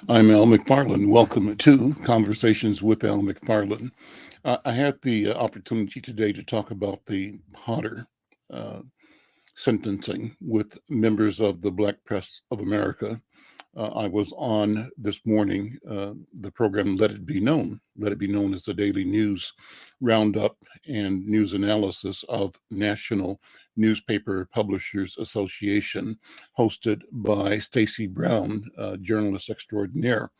I'm Al McFarlane. Welcome to Conversations with Al McFarlane. I had the opportunity today to talk about the Potter uh, sentencing with members of the Black Press of America. I was on this morning the program Let It Be Known. Let It Be Known is the daily news roundup and news analysis of National Newspaper Publishers Association, hosted by Stacey Brown, journalist extraordinaire,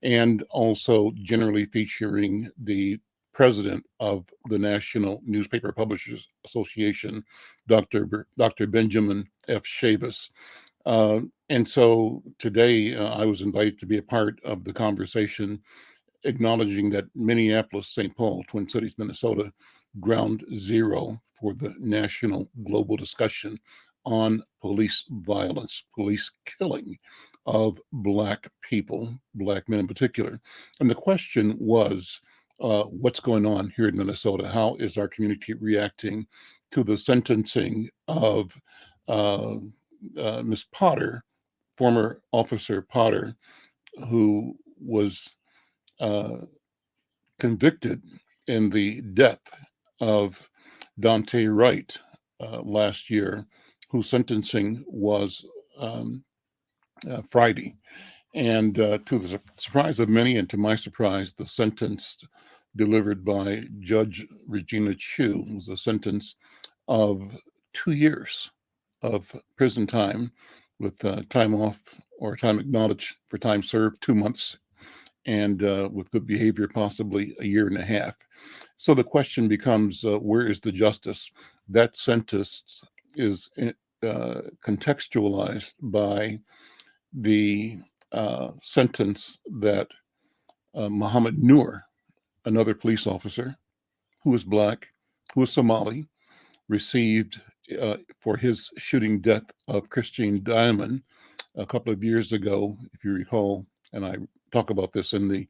and also generally featuring the president of the National Newspaper Publishers Association, Dr. Benjamin F. Chavis. Uh, and so today I was invited to be a part of the conversation, acknowledging that Minneapolis, St. Paul, Twin Cities, Minnesota, ground zero for the national global discussion on police violence, police killing of Black people, Black men in particular. And the question was, what's going on here in Minnesota? How is our community reacting to the sentencing of Miss Potter, former Officer Potter, who was uh, convicted in the death of Dante Wright last year, whose sentencing was Friday. And to the surprise of many, and to my surprise, the sentence delivered by Judge Regina Chu was a sentence of 2 years of prison time with time off or time acknowledged for time served, 2 months, and with good behavior, possibly a year and a half. So the question becomes, where is the justice? That sentence is contextualized by the sentence that Muhammad Noor, another police officer who was Black, who was Somali, received for his shooting death of Christine Diamond a couple of years ago, if you recall. And I talk about this in the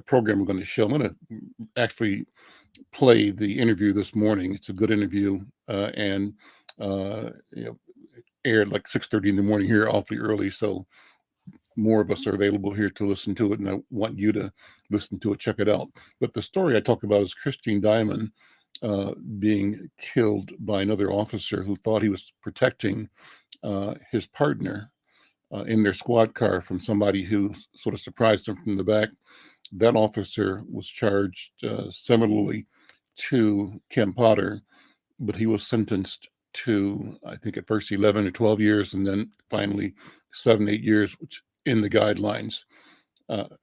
program we're going to show. I'm going to actually play the interview this morning. It's a good interview, and aired like 6:30 in the morning here, awfully early. So more of us are available here to listen to it, and I want you to listen to it, check it out. But the story I talk about is Christine Diamond being killed by another officer who thought he was protecting his partner in their squad car from somebody who sort of surprised him from the back. That officer was charged similarly to Kim Potter, but he was sentenced to, I think at first 11 or 12 years, and then finally 7, 8 years, which in the guidelines.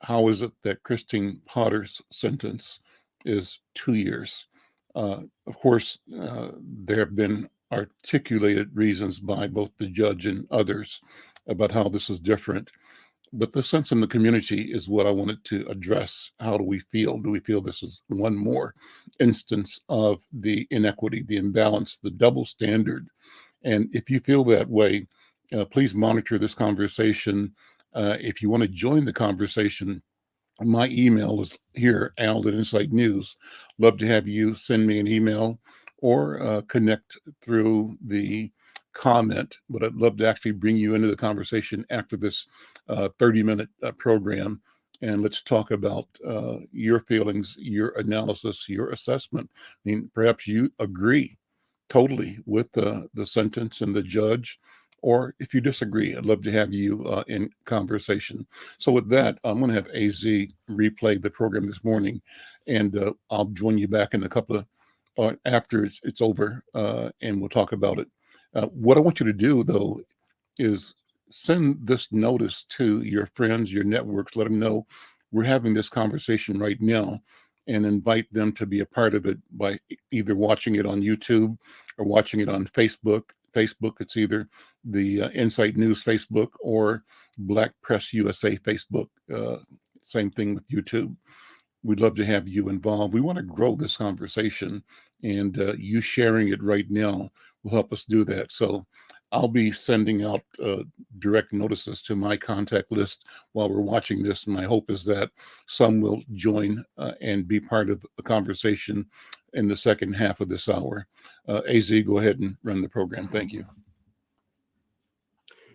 How is it that Christine Potter's sentence is 2 years? Of course, there have been articulated reasons by both the judge and others about how this is different. But the sense in the community is what I wanted to address. How do we feel? Do we feel this is one more instance of the inequity, the imbalance, the double standard? And if you feel that way, please monitor this conversation. If you want to join the conversation, my email is here, Al at Insight News. Love to have you send me an email or connect through the comment, but I'd love to actually bring you into the conversation after this 30-minute program. And let's talk about your feelings, your analysis, your assessment. I mean, perhaps you agree totally with the sentence and the judge, or if you disagree, I'd love to have you in conversation. So with that, I'm going to have AZ replay the program this morning, and I'll join you back in a couple of after it's over, and we'll talk about it. What I want you to do, though, is send this notice to your friends, your networks. Let them know we're having this conversation right now, and invite them to be a part of it by either watching it on YouTube or watching it on Facebook. It's either the Insight News Facebook or Black Press USA Facebook. Same thing with YouTube. We'd love to have you involved. We want to grow this conversation, and you sharing it right now will help us do that. So I'll be sending out direct notices to my contact list while we're watching this. And my hope is that some will join and be part of the conversation in the second half of this hour. AZ, go ahead and run the program. Thank you.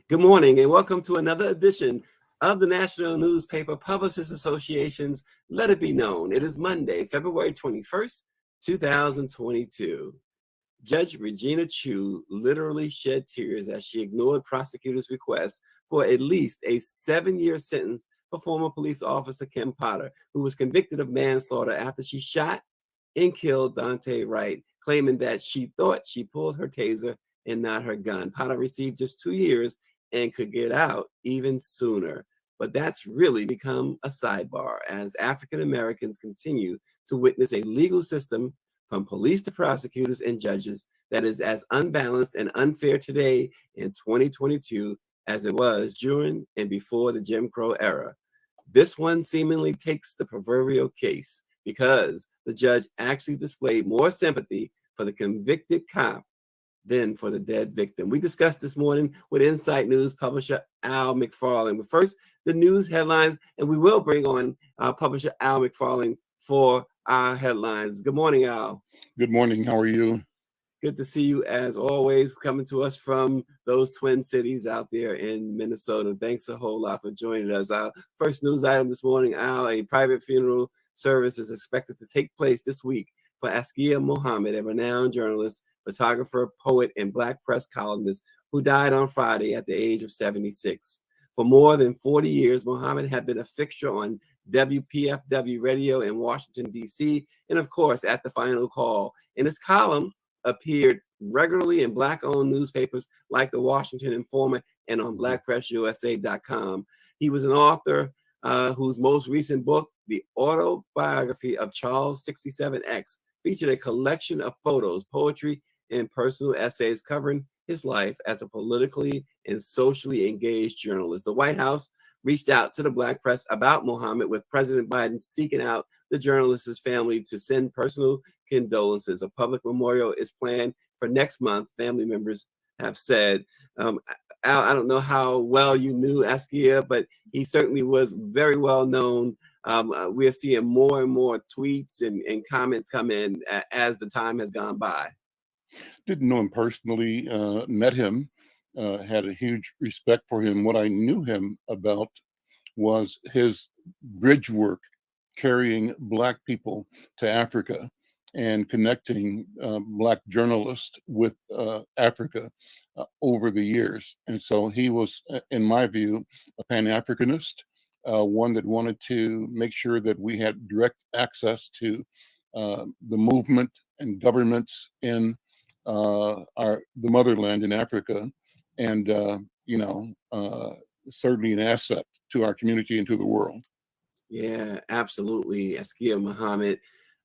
Good morning and welcome to another edition of the National Newspaper Publishers Association's Let It Be Known. It is Monday, February 21st, 2022. Judge Regina Chu literally shed tears as she ignored prosecutors' request for at least a 7-year sentence for former police officer Kim Potter, who was convicted of manslaughter after she shot and killed Dante Wright, claiming that she thought she pulled her taser and not her gun. Potter received just 2 years and could get out even sooner. But that's really become a sidebar as African Americans continue to witness a legal system from police to prosecutors and judges that is as unbalanced and unfair today in 2022 as it was during and before the Jim Crow era. This one seemingly takes the proverbial case because the judge actually displayed more sympathy for the convicted cop than for the dead victim. We discussed this morning with Insight News publisher Al McFarlane. But first, the news headlines, and we will bring on publisher Al McFarlane for our headlines. Good morning, Al. Good morning. How are you? Good to see you as always, coming to us from those twin cities out there in Minnesota. Thanks a whole lot for joining us. Our first news item this morning, Al, a private funeral service is expected to take place this week for Askia Muhammad, a renowned journalist, photographer, poet, and Black press columnist who died on Friday at the age of 76. For more than 40 years, Muhammad had been a fixture on WPFW radio in Washington, D.C., and of course at The Final Call. And his column appeared regularly in Black-owned newspapers like The Washington Informant and on BlackPressUSA.com. He was an author whose most recent book, The Autobiography of Charles 67X, featured a collection of photos, poetry, and personal essays covering his life as a politically and socially engaged journalist. The White House reached out to the Black press about Muhammad, with President Biden seeking out the journalist's family to send personal condolences. A public memorial is planned for next month, family members have said. Al, I don't know how well you knew Askia, but he certainly was very well known. We're seeing more and more tweets and comments come in as the time has gone by. Didn't know him personally, met him, had a huge respect for him. What I knew him about was his bridge work, carrying Black people to Africa and connecting Black journalists with Africa over the years. And so he was, in my view, a Pan-Africanist, one that wanted to make sure that we had direct access to the movement and governments in the motherland in Africa, and certainly an asset to our community and to the world. Yeah, absolutely. Askia Muhammad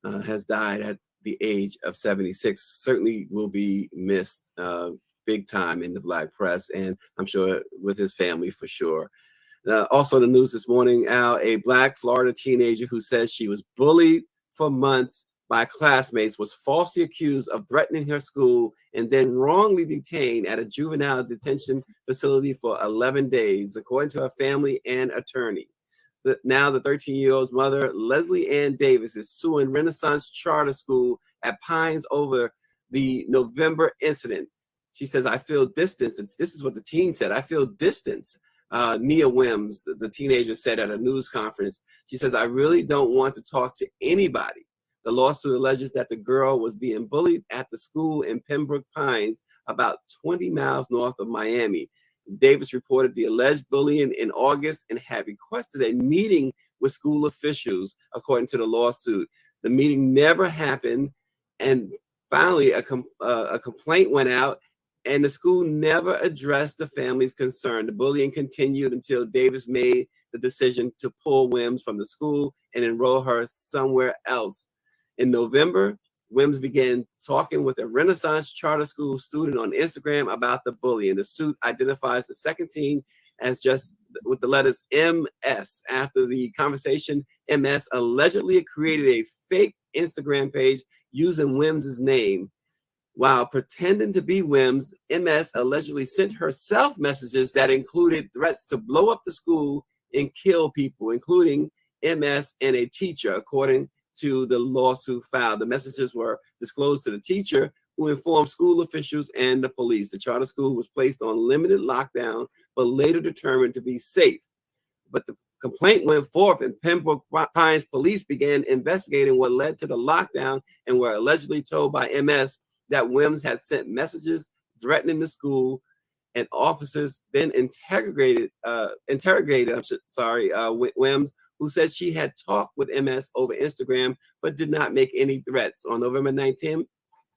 has died at the age of 76. Certainly will be missed big time in the Black press, and I'm sure with his family for sure. Also, the news this morning, Al, a Black Florida teenager who says she was bullied for months by classmates was falsely accused of threatening her school and then wrongly detained at a juvenile detention facility for 11 days, according to her family and attorney. Now the 13-year-old's mother, Leslie Ann Davis, is suing Renaissance Charter School at Pines over the November incident. She says, I feel distanced. This is what the teen said. I feel distanced. Nia Wims, the teenager, said at a news conference. She says, I really don't want to talk to anybody. The lawsuit alleges that the girl was being bullied at the school in Pembroke Pines, about 20 miles north of Miami. Davis reported the alleged bullying in August and had requested a meeting with school officials, according to the lawsuit. The meeting never happened, and finally a complaint went out, and the school never addressed the family's concern. The bullying continued until Davis made the decision to pull Wims from the school and enroll her somewhere else. In November, Wims began talking with a Renaissance Charter School student on Instagram about the bullying. The suit identifies the second teen as just with the letters MS. After the conversation, MS allegedly created a fake Instagram page using Wims's name. While pretending to be Wims, MS allegedly sent herself messages that included threats to blow up the school and kill people, including MS and a teacher, according to the lawsuit filed. The messages were disclosed to the teacher, who informed school officials and the police. The charter school was placed on limited lockdown, but later determined to be safe. but the complaint went forth, and Pembroke Pines police began investigating what led to the lockdown and were allegedly told by MS that Wims had sent messages threatening the school, and officers then interrogated Wims, who said she had talked with MS over Instagram but did not make any threats. On November 19th,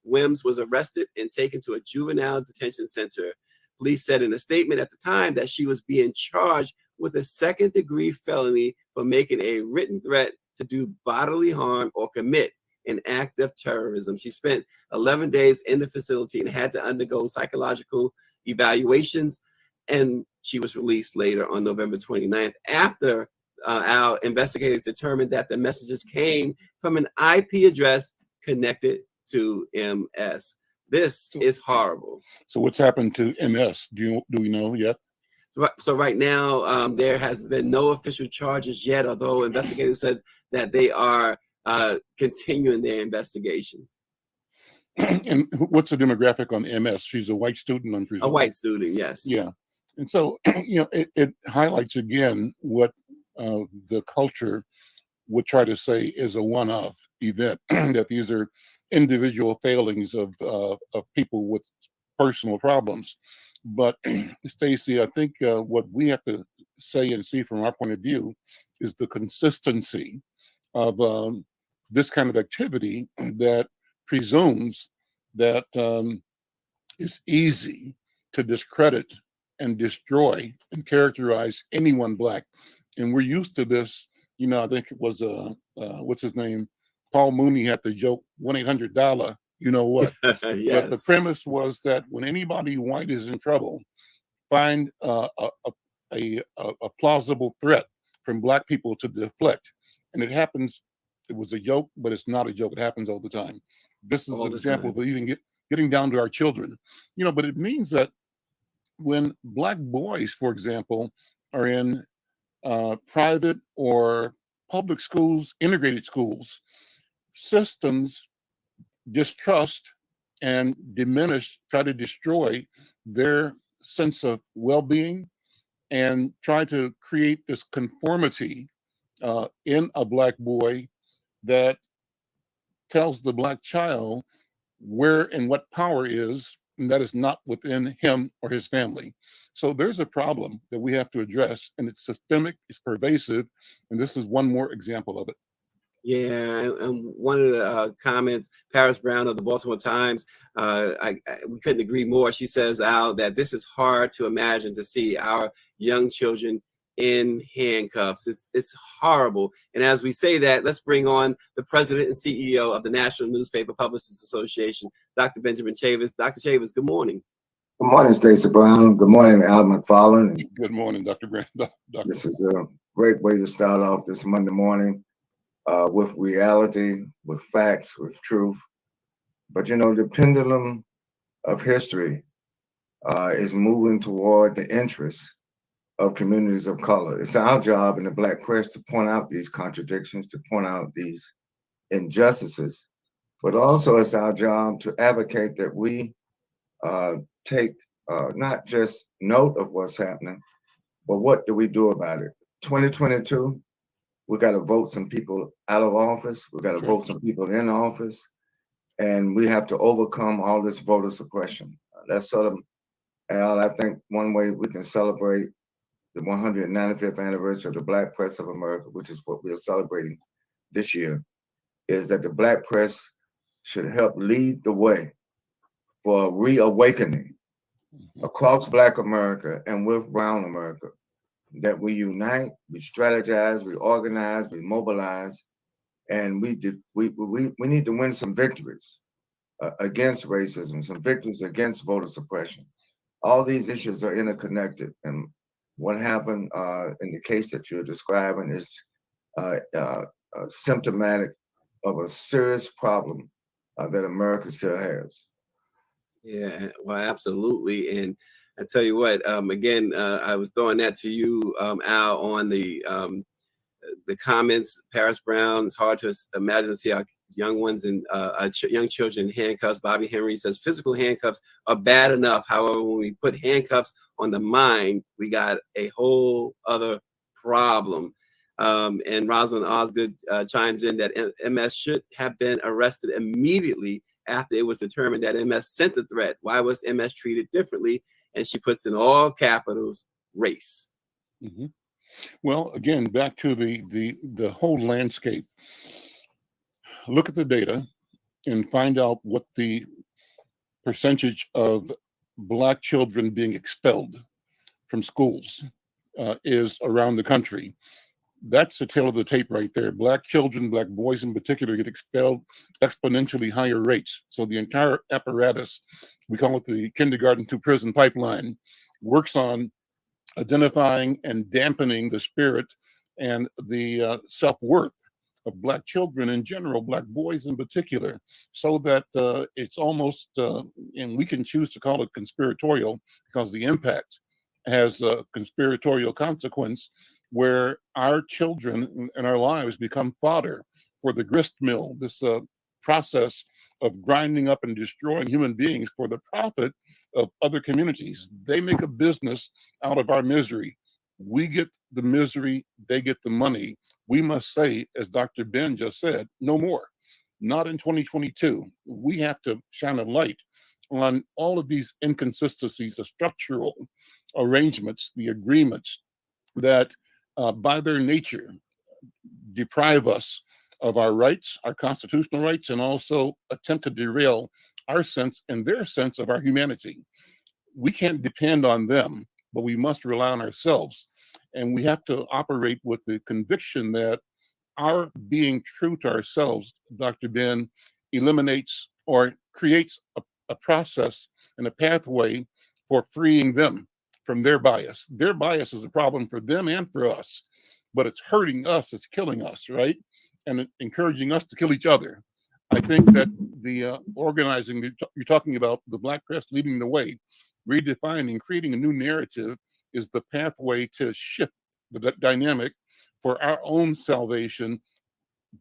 Wims was arrested and taken to a juvenile detention center. Police said in a statement at the time that she was being charged with a second-degree felony for making a written threat to do bodily harm or commit an act of terrorism. She spent 11 days in the facility and had to undergo psychological evaluations, and she was released later on November 29th after our investigators determined that the messages came from an IP address connected to MS. This is horrible. So what's happened to MS? Do we know yet? So right now, there has been no official charges yet, although investigators said that they are continuing their investigation. And what's the demographic on MS? She's a white student, I'm presuming. A white student, yes. Yeah. And so, it highlights again what the culture would try to say is a one-off event, that these are individual failings of people with personal problems. But Stacey, I think what we have to say and see from our point of view is the consistency of this kind of activity that presumes that it's easy to discredit and destroy and characterize anyone Black. And we're used to this. I think it was, what's his name? Paul Mooney had the joke, $1-800, you know what? Yes. But the premise was that when anybody white is in trouble, find a plausible threat from Black people to deflect. And it happens, it was a joke, but it's not a joke. It happens all the time. This is an example of even getting down to our children. But it means that when Black boys, for example, are in private or public schools, integrated schools, systems distrust and diminish, try to destroy their sense of well-being and try to create this conformity in a Black boy that tells the Black child where and what power is, and that is not within him or his family. So there's a problem that we have to address, and it's systemic, it's pervasive, and this is one more example of it. Yeah, and one of the comments, Paris Brown of the Baltimore Times, we couldn't agree more. She says, Al, that this is hard to imagine, to see our young children in handcuffs. It's horrible. And as we say that, let's bring on the president and CEO of the National Newspaper Publishers Association, Dr. Benjamin Chavis. Dr. Chavis, good morning. Good morning, Stacey Brown. Good morning, Al McFarlane. Good morning, Dr. Brown. This is a great way to start off this Monday morning with reality, with facts, with truth. But the pendulum of history is moving toward the interests of communities of color. It's our job in the Black press to point out these contradictions, to point out these injustices, but also it's our job to advocate that we take not just note of what's happening, but what do we do about it? 2022, we got to vote some people out of office. We got to vote some people in office, and we have to overcome all this voter suppression. That's sort of, Al, I think one way we can celebrate the 195th anniversary of the Black Press of America, which is what we are celebrating this year, is that the Black press should help lead the way for a reawakening across Black America and with Brown America, that we unite, we strategize, we organize, we mobilize, and we need to win some victories against racism, some victories against voter suppression. All these issues are interconnected, and what happened in the case that you're describing is symptomatic of a serious problem that America still has. Yeah, well, absolutely. And I tell you what, again, I was throwing that to you, Al, on the comments. Paris Brown, it's hard to imagine to see our young ones and young children in handcuffs. Bobby Henry says physical handcuffs are bad enough. However, when we put handcuffs on the mind, we got a whole other problem. And Rosalind Osgood chimes in that MS should have been arrested immediately after it was determined that MS sent the threat. Why was MS treated differently? And she puts in all capitals, race. Mm-hmm. Well, again, back to the whole landscape. Look at the data and find out what the percentage of Black children being expelled from schools is around the country. That's the tail of the tape right there. Black children, Black boys in particular, get expelled exponentially higher rates. So the entire apparatus, we call it the kindergarten to prison pipeline, works on identifying and dampening the spirit and the self-worth of Black children in general, Black boys in particular, so that it's almost, and we can choose to call it conspiratorial because the impact has a conspiratorial consequence where our children and our lives become fodder for the grist mill, this process of grinding up and destroying human beings for the profit of other communities. They make a business out of our misery. We get the misery, they get the money. We must say, as Dr. Ben just said, no more. Not in 2022. We have to shine a light on all of these inconsistencies, the structural arrangements, the agreements that by their nature deprive us of our rights, our constitutional rights, and also attempt to derail our sense and their sense of our humanity. We can't depend on them, but we must rely on ourselves. And we have to operate with the conviction that our being true to ourselves, Dr. Ben, eliminates or creates a process and a pathway for freeing them from their bias. Their bias is a problem for them and for us, but it's hurting us, it's killing us, right? And encouraging us to kill each other. I think that the organizing, you're talking about the Black press leading the way, redefining, creating a new narrative is the pathway to shift the dynamic for our own salvation.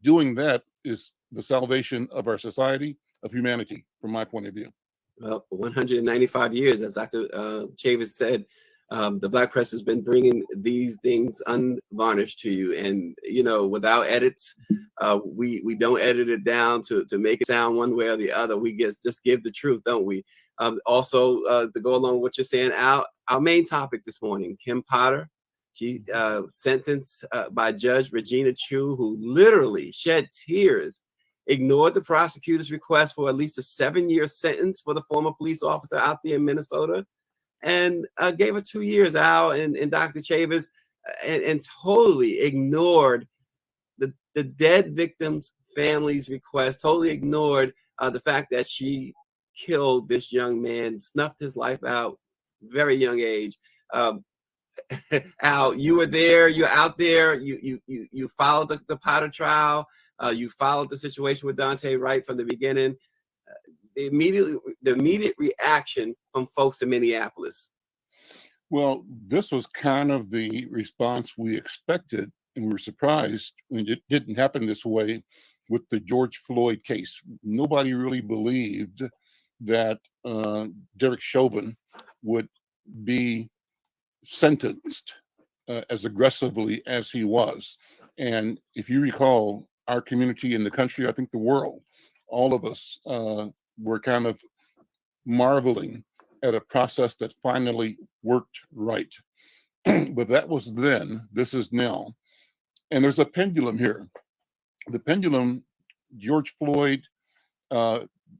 Doing that is the salvation of our society, of humanity, from my point of view. Well, 195 years, as Dr. Chavis said, the Black press has been bringing these things unvarnished to you, and without edits. We don't edit it down to make it sound one way or the other. We just give the truth, don't we? Also, to go along with what you're saying, our main topic this morning, Kim Potter, she sentenced by Judge Regina Chu, who literally shed tears, ignored the prosecutor's request for at least a 7-year sentence for the former police officer out there in Minnesota, and gave her 2 years out, and Dr. Chavis, and totally ignored the dead victim's family's request, totally ignored the fact that she killed this young man, snuffed his life out, very young age. Al, you were there, you're out there, you followed the Potter trial, you followed the situation with Dante right from the beginning. The immediate reaction from folks in Minneapolis. Well, this was kind of the response we expected, and we were surprised when it didn't happen this way with the George Floyd case. Nobody really believed that Derek Chauvin would be sentenced as aggressively as he was. And if you recall, our community in the country, I think the world, all of us were kind of marveling at a process that finally worked right. But that was then, this is now. And there's a pendulum here. The pendulum, George Floyd,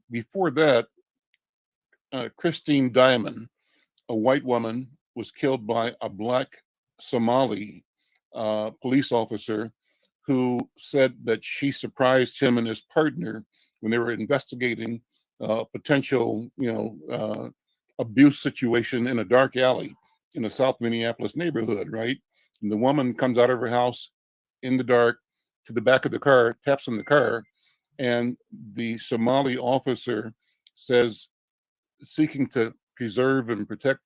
before that, Christine Diamond, a white woman, was killed by a Black Somali police officer who said that she surprised him and his partner when they were investigating potential, abuse situation in a dark alley in a South Minneapolis neighborhood, right? And the woman comes out of her house in the dark to the back of the car, taps on the car, and the Somali officer says, seeking to preserve and protect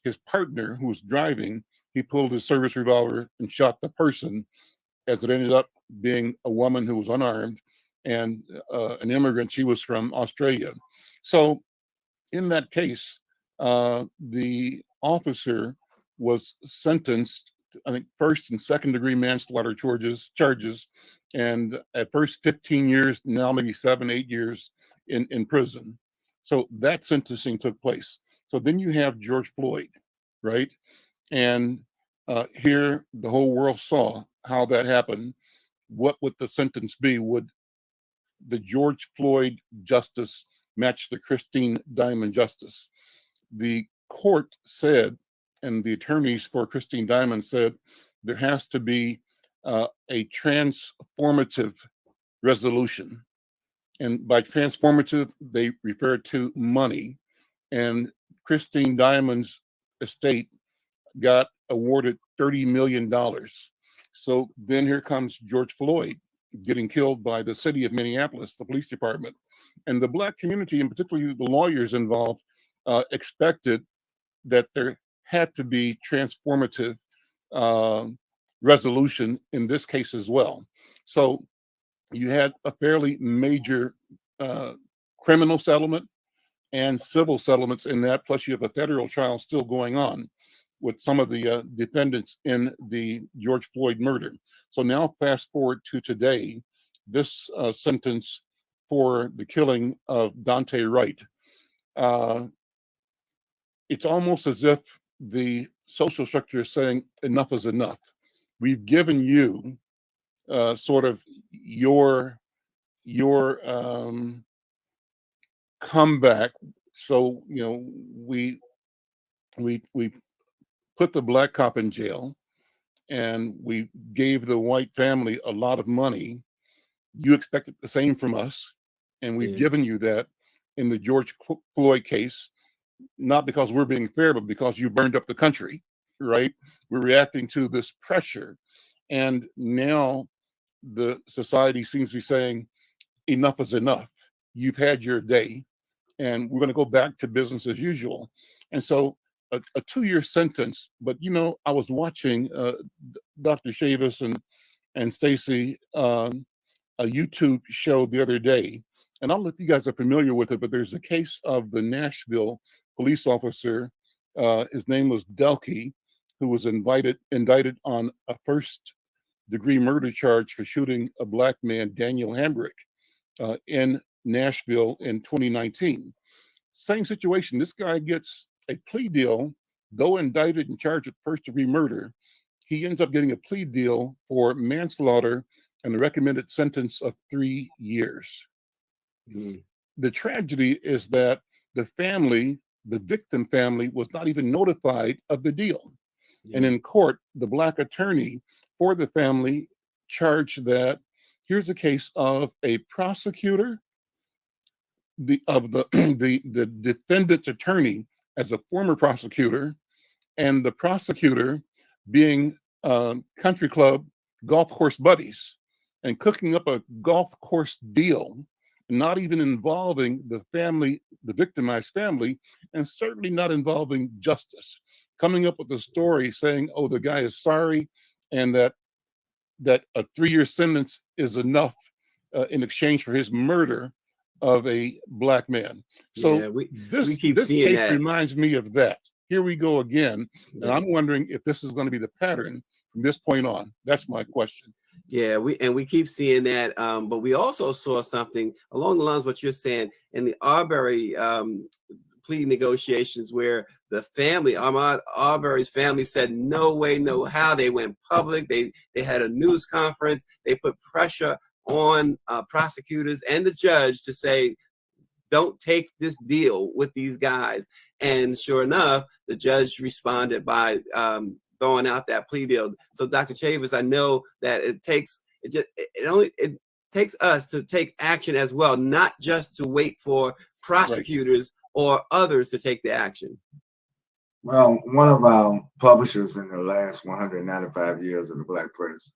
his partner who was driving, he pulled his service revolver and shot the person, as it ended up being a woman who was unarmed and an immigrant. She was from Australia. So in that case, the officer was sentenced I think, first and second degree manslaughter charges, and at first 15 years, now maybe 7, 8 years in prison. So that sentencing took place. So then you have George Floyd, right? And here the whole world saw how that happened. What would the sentence be? Would the George Floyd justice match the Christine Diamond justice? The court said, and the attorneys for Christine Diamond said, there has to be a transformative resolution. And by transformative, they refer to money. And Christine Diamond's estate got awarded $30 million. So then here comes George Floyd getting killed by the city of Minneapolis, the police department. And the Black community, and particularly the lawyers involved, expected that there had to be transformative resolution in this case as well. So you had a fairly major criminal settlement and civil settlements in that, plus you have a federal trial still going on with some of the defendants in the George Floyd murder. So now fast forward to today, this sentence for the killing of Dante Wright. It's almost as if the social structure is saying enough is enough. We've given you sort of your comeback. So we put the Black cop in jail, and we gave the white family a lot of money. You expected the same from us, and we've given you that in the George Floyd case, not because we're being fair, but because you burned up the country, right? We're reacting to this pressure, and now the society seems to be saying enough is enough. You've had your day, and we're going to go back to business as usual. And so a 2-year sentence, but I was watching Dr. Chavis and Stacy a YouTube show the other day, and I don't know if you guys are familiar with it, but there's a case of the Nashville police officer. His name was Delkey, who was indicted on a first-degree murder charge for shooting a Black man, Daniel Hambrick, in Nashville in 2019. Same situation. This guy gets a plea deal, though indicted and charged with first-degree murder. He ends up getting a plea deal for manslaughter and the recommended sentence of 3 years. Mm-hmm. The tragedy is that the victim family, was not even notified of the deal. Yeah. And in court, the Black attorney for the family charged that here's a case of a prosecutor, the defendant's attorney as a former prosecutor, and the prosecutor being country club golf course buddies and cooking up a golf course deal, not even involving the family, the victimized family, and certainly not involving justice. Coming up with a story saying, oh, the guy is sorry, and that a 3-year sentence is enough in exchange for his murder of a Black man. So yeah, we keep this seeing case that. Reminds me of that. Here we go again. Yeah. And I'm wondering if this is going to be the pattern from this point on. That's my question. Yeah, we keep seeing that. But we also saw something along the lines of what you're saying in the Arbery plea negotiations, where the family, Ahmaud Arbery's family, said no way, no how. They went public. They had a news conference. They put pressure on prosecutors and the judge to say, don't take this deal with these guys. And sure enough, the judge responded by throwing out that plea deal. So Dr. Chavis, I know that it takes us to take action as well, not just to wait for prosecutors or others to take the action. Well, one of our publishers in the last 195 years of the Black press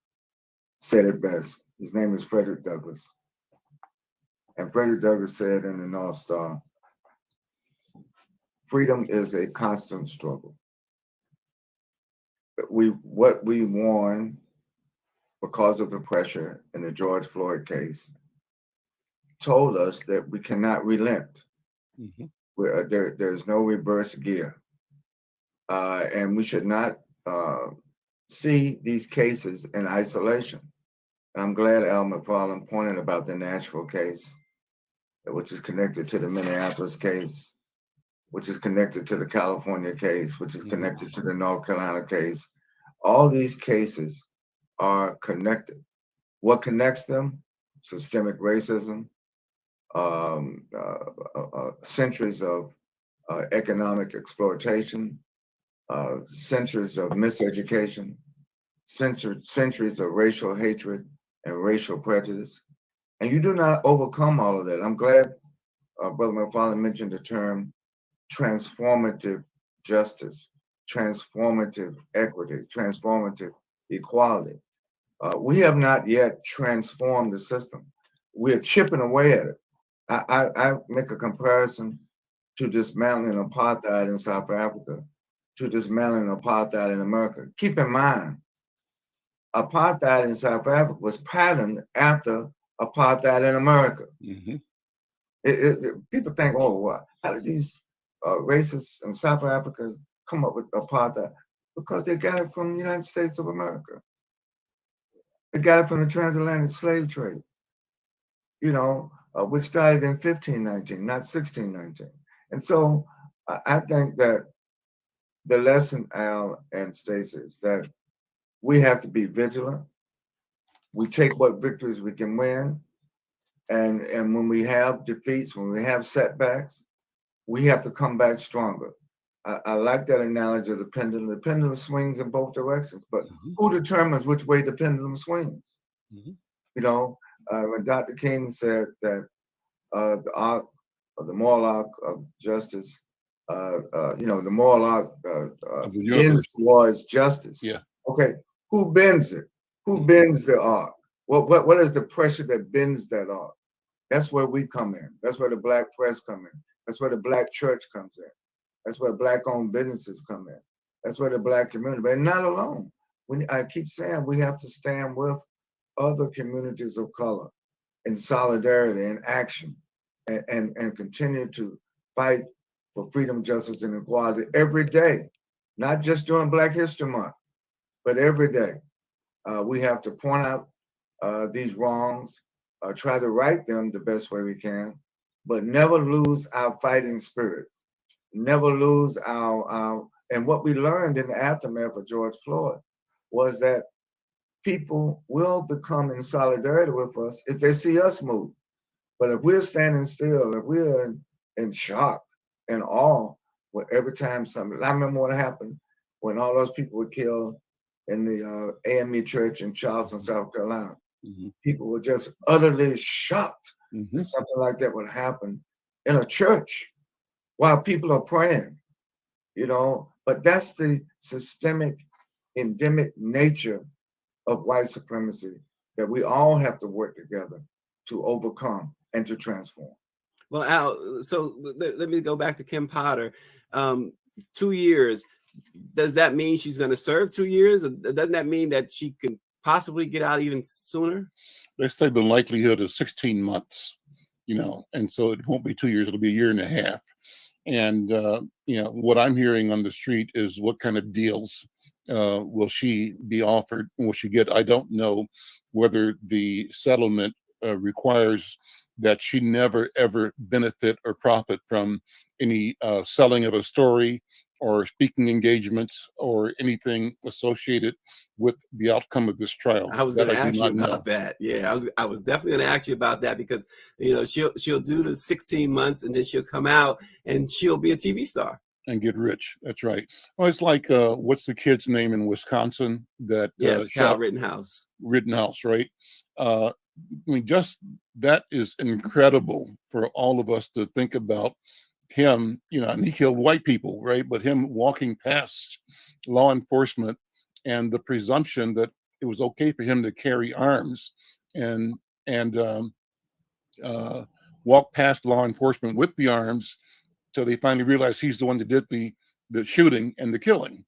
said it best. His name is Frederick Douglass. And Frederick Douglass said in the North Star, freedom is a constant struggle. What we warned because of the pressure in the George Floyd case told us that we cannot relent. Mm-hmm. There's no reverse gear. And we should not see these cases in isolation. And I'm glad Al McFarlane pointed about the Nashville case, which is connected to the Minneapolis case, which is connected to the California case, which is connected to the North Carolina case. All these cases are connected. What connects them? Systemic racism, centuries of economic exploitation, centuries of miseducation, centuries of racial hatred and racial prejudice. And you do not overcome all of that. I'm glad Brother McFarlane mentioned the term transformative justice, transformative equity, transformative equality. We have not yet transformed the system. We're chipping away at it. I make a comparison to dismantling apartheid in South Africa, to dismantling apartheid in America. Keep in mind, apartheid in South Africa was patterned after apartheid in America. People think, oh, what? How did these racists in South Africa come up with apartheid? Because they got it from the United States of America. They got it from the transatlantic slave trade, which started in 1519, not 1619. And so I think that the lesson, Al and Stacey, is that we have to be vigilant. We take what victories we can win. And when we have defeats, when we have setbacks, we have to come back stronger. I like that analogy of the pendulum. The pendulum swings in both directions, but who determines which way the pendulum swings? When Dr. King said that the arc, or the moral arc of justice, the moral arc bends towards justice. Yeah. Okay, who bends it? Who bends the arc? What is the pressure that bends that arc? That's where we come in. That's where the Black press come in. That's where the Black church comes in. That's where Black-owned businesses come in. That's where the Black community, but not alone. I keep saying we have to stand with other communities of color in solidarity and action and continue to fight for freedom, justice, and equality every day, not just during Black History Month, but every day. We have to point out these wrongs, try to right them the best way we can, but never lose our fighting spirit. Never lose our and what we learned in the aftermath of George Floyd was that people will become in solidarity with us if they see us move. But if we're standing still, if we're in shock and awe every time something, I remember what happened when all those people were killed in the AME church in Charleston, South Carolina. People were just utterly shocked that something like that would happen in a church while people are praying, but that's the systemic, endemic nature of white supremacy that we all have to work together to overcome and to transform. Well, Al, so let me go back to Kim Potter. 2 years, does that mean she's going to serve 2 years? Or doesn't that mean that she can possibly get out even sooner? They say the likelihood is 16 months, and so it won't be 2 years, it'll be a year and a half. And, what I'm hearing on the street is what kind of deals will she be offered? Will she get? I don't know whether the settlement requires that she never, ever benefit or profit from any selling of a story or speaking engagements or anything associated with the outcome of this trial. I was going to ask you about that. Yeah, I was definitely going to ask you about that because she'll do the 16 months and then she'll come out and she'll be a TV star and get rich. That's right. Well, it's like what's the kid's name in Wisconsin that Kyle Rittenhouse. Rittenhouse, right? I mean, just that is incredible for all of us to think about him, and he killed white people, right? But him walking past law enforcement and the presumption that it was okay for him to carry arms and walk past law enforcement with the arms till they finally realized he's the one that did the shooting and the killing.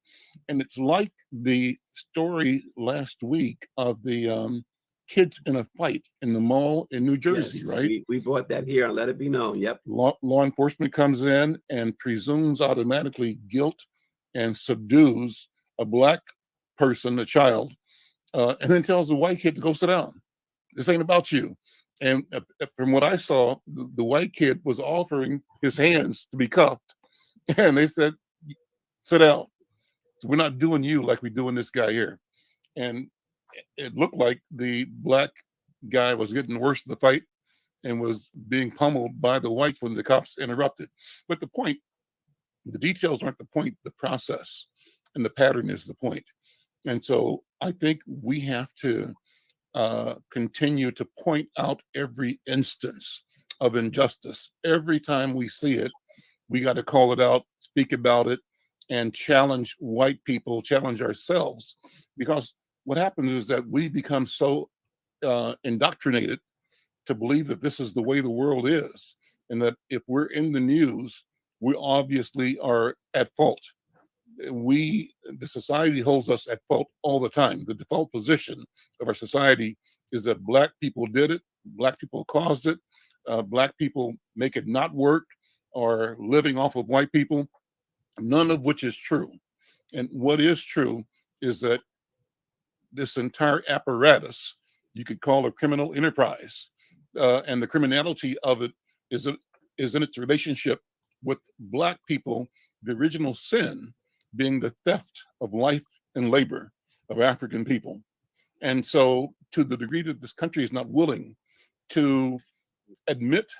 And it's like the story last week of the kids in a fight in the mall in New Jersey, right? We brought that here and let it be known. Yep. Law enforcement comes in and presumes automatically guilt and subdues a Black person, a child, and then tells the white kid to go sit down. This ain't about you. And from what I saw, the white kid was offering his hands to be cuffed, and they said, "Sit down. We're not doing you like we're doing this guy here." And it looked like the black guy was getting worse in the fight and was being pummeled by the whites when the cops interrupted. But the details aren't the point. The process and the pattern is the point. And so I think we have to continue to point out every instance of injustice. Every time we see it, we got to call it out, speak about it, and challenge white people, challenge ourselves. Because what happens is that we become so indoctrinated to believe that this is the way the world is, and that if we're in the news, we obviously are at fault. The society holds us at fault all the time. The default position of our society is that black people did it, black people caused it, black people make it not work, or living off of white people, none of which is true. And what is true is that this entire apparatus, you could call a criminal enterprise, and the criminality of it is in its relationship with black people, the original sin being the theft of life and labor of African people. And so, to the degree that this country is not willing to admit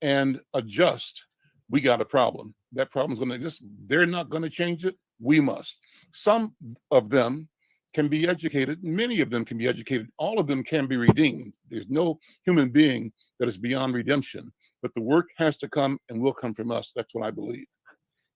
and adjust, we got a problem. That problem is going to exist. They're not going to change it. We must. Some of them can be educated. Many of them can be educated. All of them can be redeemed. There's no human being that is beyond redemption. But the work has to come and will come from us. That's what I believe.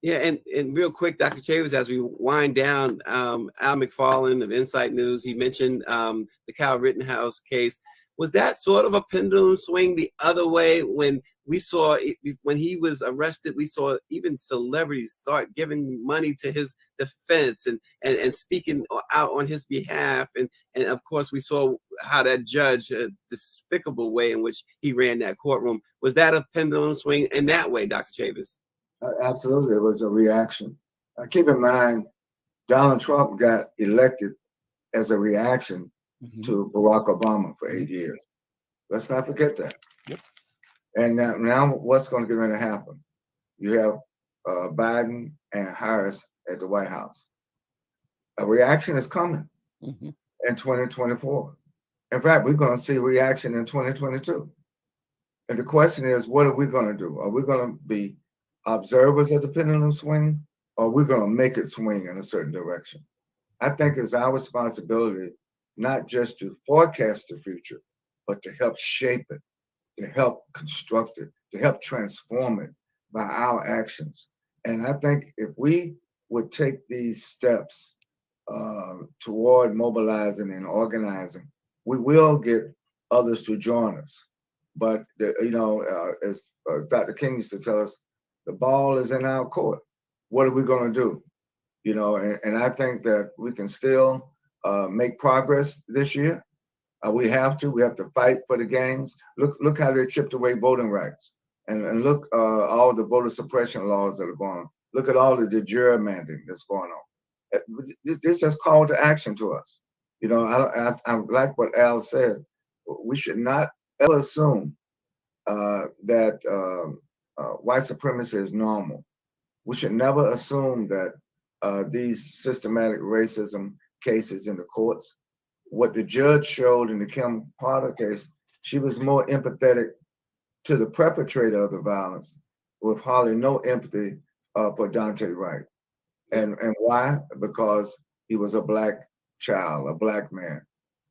Yeah, and real quick, Dr. Chavez, as we wind down, Al McFarlane of Insight News, he mentioned the Kyle Rittenhouse case. Was that sort of a pendulum swing the other way when we saw, when he was arrested, we saw even celebrities start giving money to his defense and speaking out on his behalf. And of course, we saw how that judge, a despicable way in which he ran that courtroom. Was that a pendulum swing in that way, Dr. Chavez? Absolutely, it was a reaction. Keep in mind, Donald Trump got elected as a reaction to Barack Obama for 8 years. Let's not forget that. Yep. And now what's going to get ready to happen? You have Biden and Harris at the White House. A reaction is coming in 2024. In fact, we're going to see a reaction in 2022. And the question is, what are we going to do? Are we going to be observers of the pendulum swing, or we're going to make it swing in a certain direction? I think it's our responsibility not just to forecast the future, but to help shape it, to help construct it, to help transform it by our actions. And I think if we would take these steps toward mobilizing and organizing, we will get others to join us. But as Dr. King used to tell us, the ball is in our court. What are we going to do? And I think that we can still make progress this year. We have to fight for the gains. Look how they chipped away voting rights, and look all the voter suppression laws that are going on. Look at all the gerrymandering that's going on. This has called to action to us. I like what Al said. We should not ever assume that white supremacy is normal. We should never assume that these systematic racism cases in the courts, what the judge showed in the Kim Potter case, she was more empathetic to the perpetrator of the violence with hardly no empathy for Dante Wright. And why? Because he was a black child, a black man,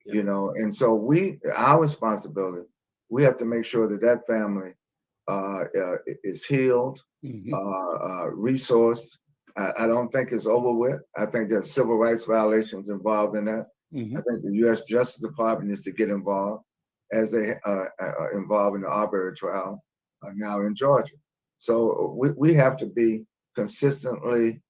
and so our responsibility, we have to make sure that family is healed, resourced. I don't think it's over with. I think there's civil rights violations involved in that. I think the U.S. Justice Department needs to get involved, as they are involved in the Arbery trial now in Georgia. So we have to be consistently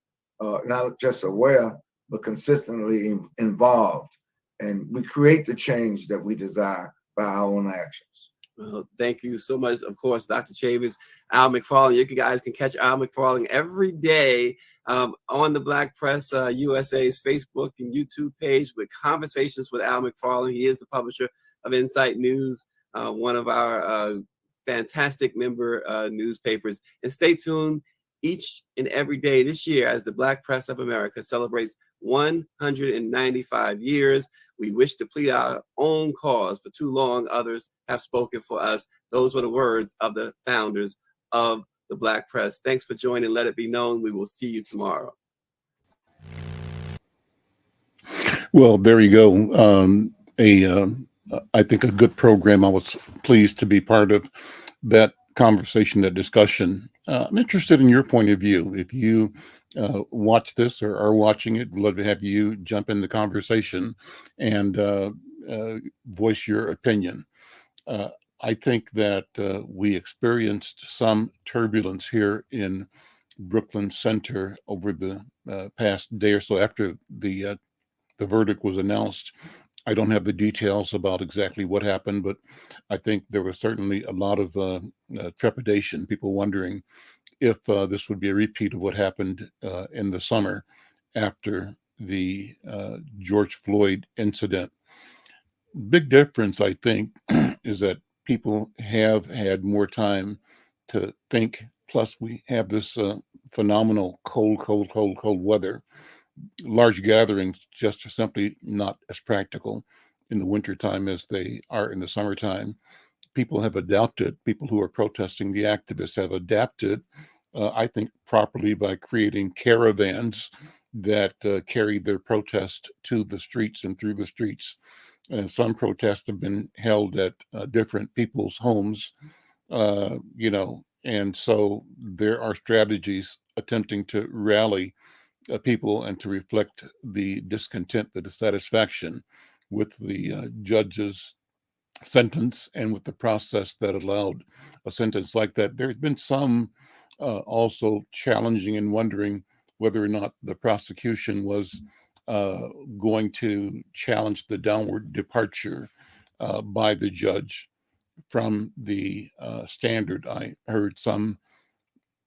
not just aware, but consistently involved. And we create the change that we desire by our own actions. Well, thank you so much. Of course, Dr. Chavez, Al McFarlane. You guys can catch Al McFarlane every day on the Black Press USA's Facebook and YouTube page with conversations with Al McFarlane. He is the publisher of Insight News, one of our fantastic member newspapers. And stay tuned each and every day this year as the Black Press of America celebrates 195 years. We wish to plead our own cause. For too long, others have spoken for us. Those were the words of the founders of the Black Press. Thanks for joining. Let it be known. We will see you tomorrow. Well, there you go. I think a good program. I was pleased to be part of that conversation, that discussion. I'm interested in your point of view. If you watch this or are watching it, we'd love to have you jump in the conversation and voice your opinion. I think that we experienced some turbulence here in Brooklyn Center over the past day or so after the verdict was announced. I don't have the details about exactly what happened, but I think there was certainly a lot of trepidation, people wondering if this would be a repeat of what happened in the summer after the George Floyd incident. Big difference, I think, is that people have had more time to think. Plus, we have this phenomenal cold weather. Large gatherings just are simply not as practical in the wintertime as they are in the summertime. People have adapted. People who are protesting, the activists have adapted, I think, properly by creating caravans that carry their protest to the streets and through the streets. And some protests have been held at different people's homes, and so there are strategies attempting to rally people and to reflect the discontent, the dissatisfaction with the judge's sentence and with the process that allowed a sentence like that. There's been some also challenging and wondering whether or not the prosecution was going to challenge the downward departure by the judge from the standard. I heard some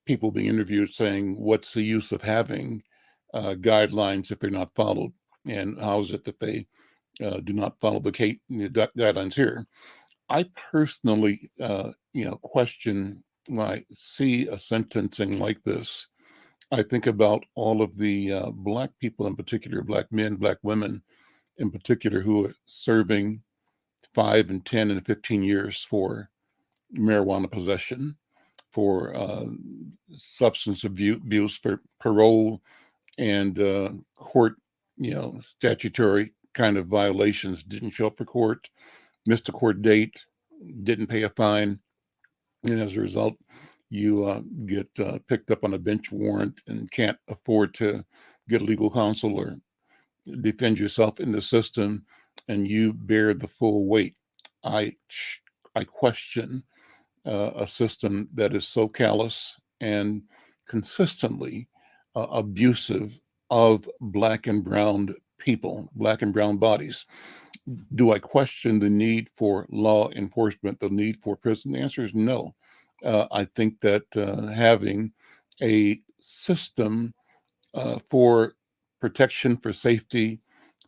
people being interviewed saying, what's the use of having guidelines if they're not followed? And how is it that they do not follow the guidelines here? I personally, question when I see a sentencing like this. I think about all of the Black people in particular, Black men, Black women in particular, who are serving 5 and 10 and 15 years for marijuana possession, for substance abuse, for parole and court, statutory kind of violations. Didn't show up for court, missed a court date, didn't pay a fine, and as a result, you get picked up on a bench warrant and can't afford to get legal counsel or defend yourself in the system, and you bear the full weight. I question a system that is so callous and consistently abusive of Black and brown people, Black and brown bodies. Do I question the need for law enforcement, the need for prison? The answer is no. I think that having a system for protection, for safety,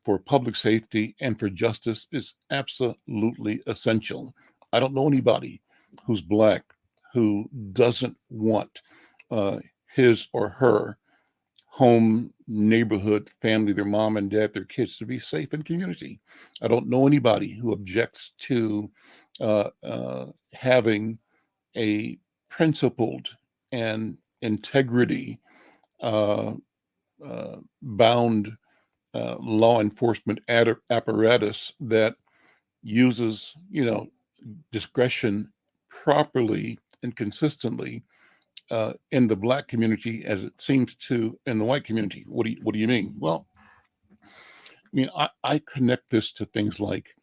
for public safety, and for justice is absolutely essential. I don't know anybody who's Black who doesn't want his or her home, neighborhood, family, their mom and dad, their kids to be safe in community. I don't know anybody who objects to having a principled and integrity bound law enforcement apparatus that uses, discretion properly and consistently in the Black community as it seems to in the white community. What do you mean? Well, I connect this to things like,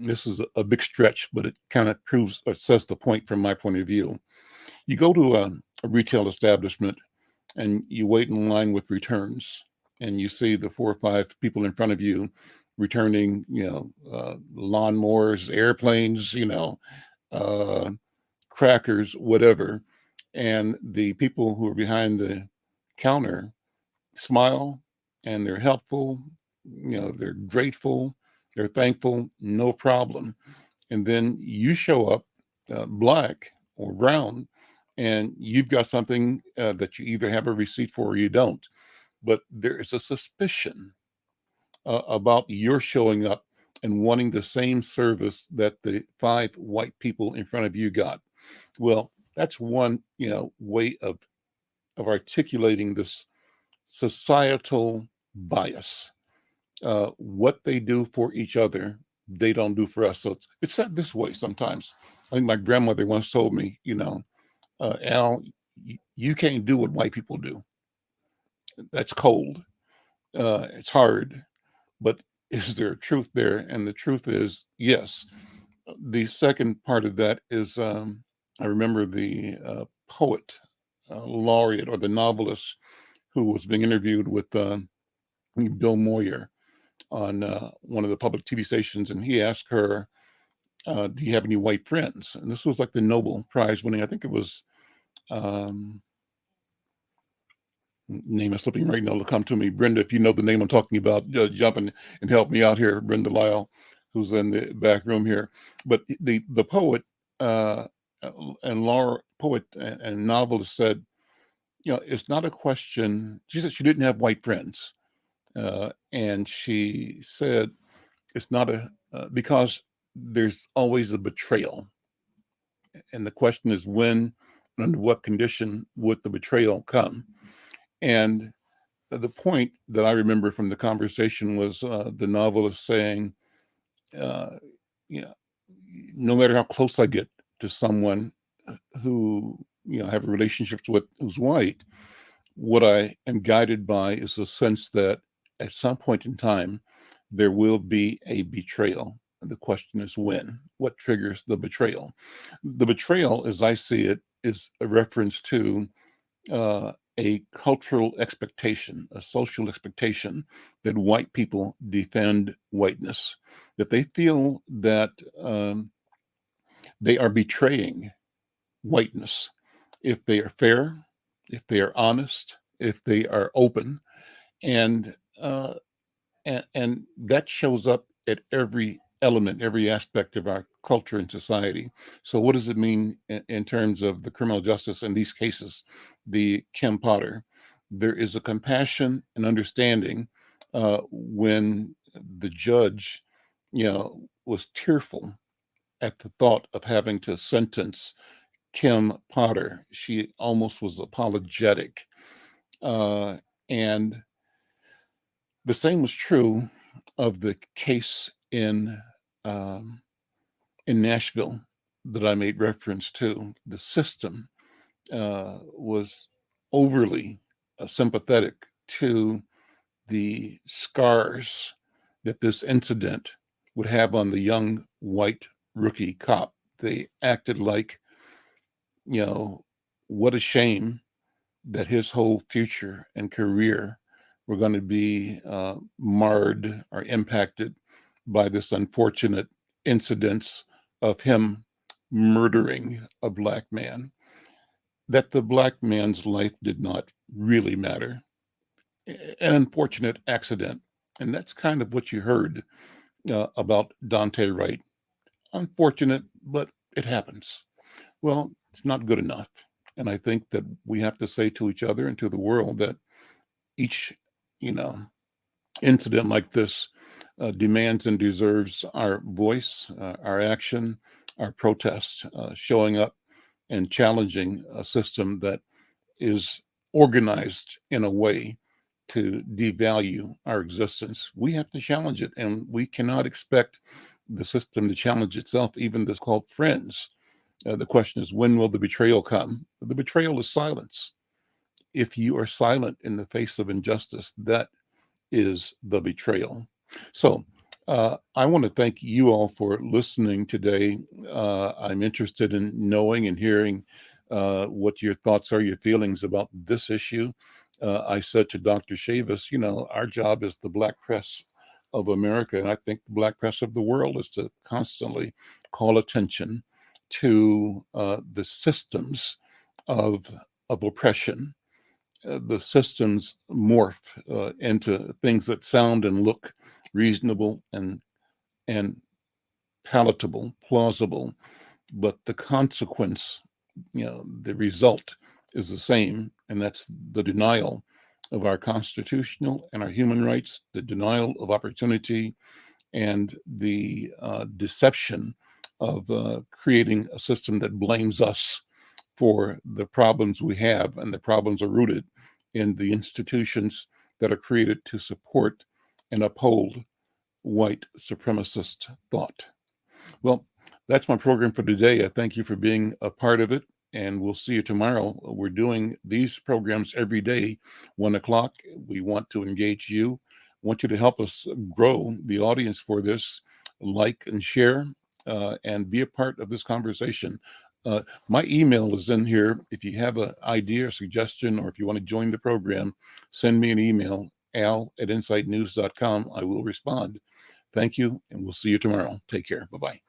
this is a big stretch, but it kind of proves or says the point from my point of view. You go to a retail establishment and you wait in line with returns, and you see the 4 or 5 people in front of you returning, lawnmowers, airplanes, crackers, whatever. And the people who are behind the counter smile and they're helpful, they're grateful, they're thankful, no problem. And then you show up black or brown, and you've got something that you either have a receipt for or you don't. But there is a suspicion about your showing up and wanting the same service that the 5 white people in front of you got. Well, that's one, way of articulating this societal bias. What they do for each other, they don't do for us. So it's said this way sometimes. I think my grandmother once told me, Al, you can't do what white people do. That's cold. It's hard, but is there a truth there? And the truth is, yes. The second part of that is, I remember the poet, laureate, or the novelist who was being interviewed with Bill Moyer on one of the public TV stations, and he asked her, "Do you have any white friends?" And this was like the Nobel Prize winning. I think it was. Name is slipping right now. It'll come to me. Brenda, if you know the name I'm talking about, jump in and help me out here. Brenda Lyle, who's in the back room here. But the poet and poet and novelist said, it's not a question. She said she didn't have white friends, and she said it's not because there's always a betrayal, and the question is when and under what condition would the betrayal come. And the point that I remember from the conversation was the novelist saying, no matter how close I get to someone who, have relationships with who's white, what I am guided by is a sense that at some point in time, there will be a betrayal. The question is when, what triggers the betrayal? The betrayal, as I see it, is a reference to a cultural expectation, a social expectation that white people defend whiteness, that they feel that they are betraying whiteness if they are fair, if they are honest, if they are open, and and that shows up at every element, every aspect of our culture and society. So what does it mean in terms of the criminal justice in these cases, the Kim Potter? There is a compassion and understanding when the judge, was tearful at the thought of having to sentence Kim Potter. She almost was apologetic. And the same was true of the case in Nashville that I made reference to. The system was overly sympathetic to the scars that this incident would have on the young white rookie cop. They acted like, what a shame that his whole future and career were going to be marred or impacted by this unfortunate incidents of him murdering a black man, that the black man's life did not really matter. An unfortunate accident. And that's kind of what you heard about Dante Wright. Unfortunate, but it happens. Well, it's not good enough. And I think that we have to say to each other and to the world that each, incident like this demands and deserves our voice, our action, our protest, showing up and challenging a system that is organized in a way to devalue our existence. We have to challenge it, and we cannot expect the system to challenge itself, even this called friends. The question is, when will the betrayal come? The betrayal is silence. If you are silent in the face of injustice, that is the betrayal. So I want to thank you all for listening today. I'm interested in knowing and hearing what your thoughts are, your feelings about this issue. I said to Dr. Chavis, our job is the Black press of America, and I think the Black press of the world is to constantly call attention to the systems of oppression the systems morph into things that sound and look reasonable and palatable, plausible, but the consequence, the result is the same, and that's the denial of our constitutional and our human rights, the denial of opportunity, and the deception of creating a system that blames us for the problems we have, and the problems are rooted in the institutions that are created to support and uphold white supremacist thought. Well, that's my program for today. I thank you for being a part of it, and we'll see you tomorrow. We're doing these programs every day, 1 o'clock. We want to engage you, want you to help us grow the audience for this. Like and share, and be a part of this conversation. My email is in here. If you have an idea or suggestion, or if you want to join the program, send me an email, al@insightnews.com. I will respond. Thank you, and we'll see you tomorrow. Take care. Bye-bye.